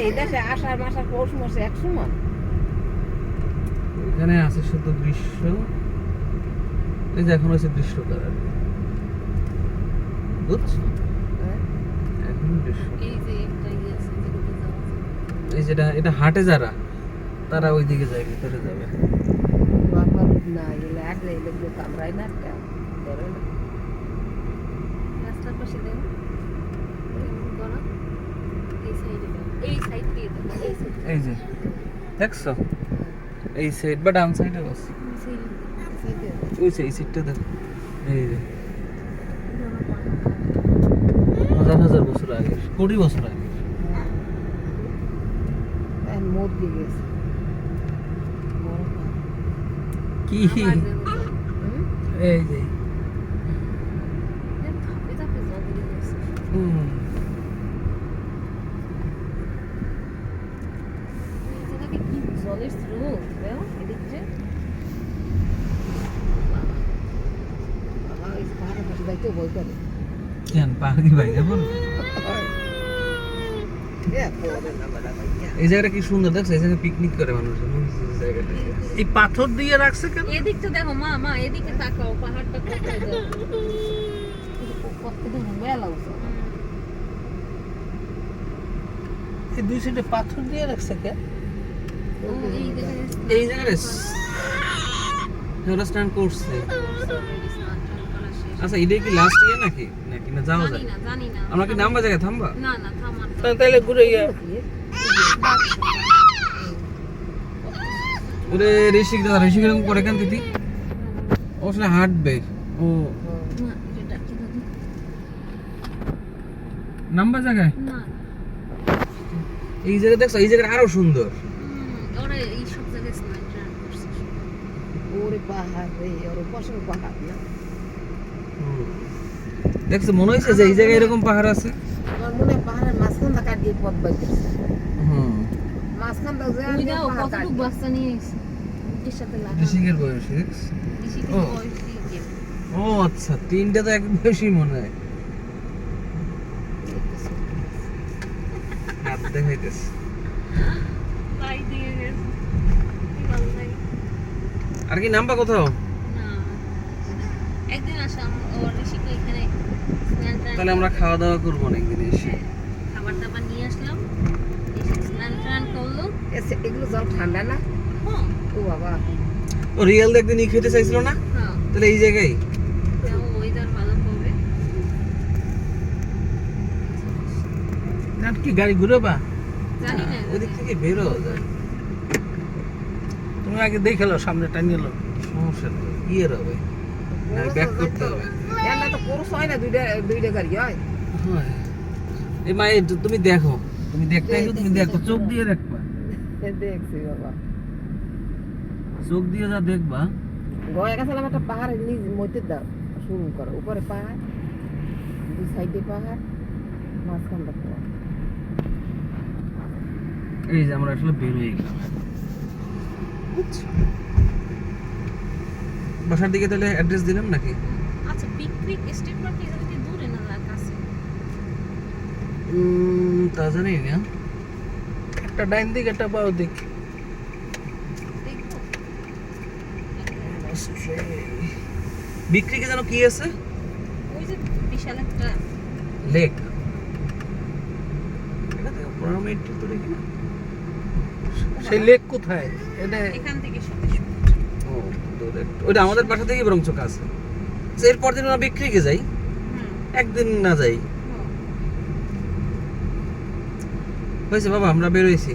এই দেশে আষাঢ় মাসের পৌষ মাসে এক সমান। এখানে আছে শুধু দৃশ্য, এই যে এখন হচ্ছে দৃশ্যকার আর কি। বুঝছো? এখন দৃশ্য এই যে একটা ইয়ে আছে যেটাতে যাওয়া যায়। এই যেটা, এটা হাটে যারা তারা ওইদিকে যায়, ভিতরে যাবে। বাবা না এগুলো আগে এগুলো কামড়ায় না একটা ধরে না। রাস্তার পাশে দেন এমন করা, এই সাইডে দেন, এই সাইড দিয়ে দেন, এই সাইড এই যে দেখছো, এই সাইড বা ডান সাইডে বস, ওই যে এই সাইডটা দেখো, এই যে হাজার হাজার বছর আগে, কোটি বছর আগে। মুরগি গেছে কি হুম? এই যে ধাপে ধাপে জল দিয়ে গেছে। এই জায়গাতে কি জলের স্রোত, দেখো এদিক দিয়ে। বাবা এই পাহাড়ের পাশে যাইতে ভয় করে। কেন পাহাড় কি বাইরে বল? এই জায়গাটা কি সুন্দর দেখছো, এই জায়গায় পিকনিক করে মানুষ, জায়গাটা এই পাথর দিয়ে রাখছে কেন? এদিকটা দেখো মা, মা এদিকে তাকাও, পাহাড়টা কোথায় যায়। কতদিন মেলা উঠছে এই দুই সাইডে পাথর দিয়ে রাখছে কেন? ও, এই দেখা যাচ্ছে। এই জায়গাটা ওরা স্নান করছে। Already স্নান টান করা শেষ। আচ্ছা এটাই কি লাস্ট ইয়ে নাকি, নাকি না যাওয়া যায়? জানি না। আমরা কি নামবা জায়গায় থামবা? না না থামার তো। তাহলে ঘুরে গিয়ে ওরে ঋষিক দাদা, ঋষিক এরকম করে কেন দিদি? ও আসলে হাঁটবে ও, না এটা কি দাদু? নামবা জায়গায়। না এই জায়গা দেখছো, এই জায়গাটা আরো সুন্দর। ওরা এই সব জায়গায় স্নান টান করছে। ওরে পাহাড় রে ওর পাশে পাহাড় না দেখছো মনে হচ্ছে যে এই জায়গায় এরকম পাহাড় আছে। আমার মনে হয় পাহাড়ের মাঝখানটা কাটিয়ে পথ বাইতেছে হুম, মাঝখানটা যে ওই দাও কতটুকু বাচ্চা নিয়ে এসেছে এর সাথে লাগা। ঋষিকের বয়সী দেখছো? বেশি ও। কিছু বয়সী যে। ও আচ্ছা, তিনটা তো এক বয়সী মনে হয়। হাত দেখাইতেছে। তাই দিয়ে গেছে। কি ভালো লাগে। আর কি নামবা কোথাও? না একদিন আসলাম ওর ঋষিকে এখানে স্নান টান তাহলে আমরা খাওয়া দাওয়া করবো অনেকদিন এসে। খাবার দাবার নিয়ে আসলাম, এসে স্নান টান করলো। এগুলো জল ঠান্ডা না হ্যাঁ ও বাবা ও রিয়েল একদিন ই খেতে চাইছিল না, হ্যাঁ তাহলে এই জায়গায় ওয়েদার ভালো হবে। আর কি গাড়ি ঘুরেবা? জানি না ওদিক থেকে বেরো যায়, তুমি আগে দেখে লো, সামনে টানিয়ে লো। সমস্যা নেই, কি এর হবে, ব্যাক করতে হবে। এলা তো পুরুষ হয় না দুইটা গাড়ি হয় হয়। এই মা এই তুমি দেখো, তুমি দেখতে আইছো, তুমি দেখো, চোখ দিয়ে দেখবা, দেখছি বাবা চোখ দিয়ে যা দেখবা। গয়া গেছিলাম একটা পাহাড়ের নিচ মধ্যে দাও শুরু করো উপরে পাহাড় দুই সাইডে পাহাড় মাঝখানটা পাহাড় এই যে আমরা আসলে বের হয়ে গেলাম। বাসার দিকে তাহলে অ্যাড্রেস দিলাম নাকি? আচ্ছা পিকনিক স্টেট পার্ক এর থেকে দূরে না কাছে? তা জানি না। একটা ডাইন দিক, একটা বাও দিক। দেখবো বিক্রিকে যেন কি আছে, ওই যে বিশাল একটা লেক, এটা থেকে 15 মিনিট তো দেখি না। সেই লেক কোথায়? এটা এখান থেকে সব ও দূরে একটু। ওইটা আমাদের বাসা থেকেই বরং চোখ আছে। এরপর দিন আমরা বিক্রিকে যাই, একদিন না যাই। হয়েছে বাবা, আমরা বের হয়েছি।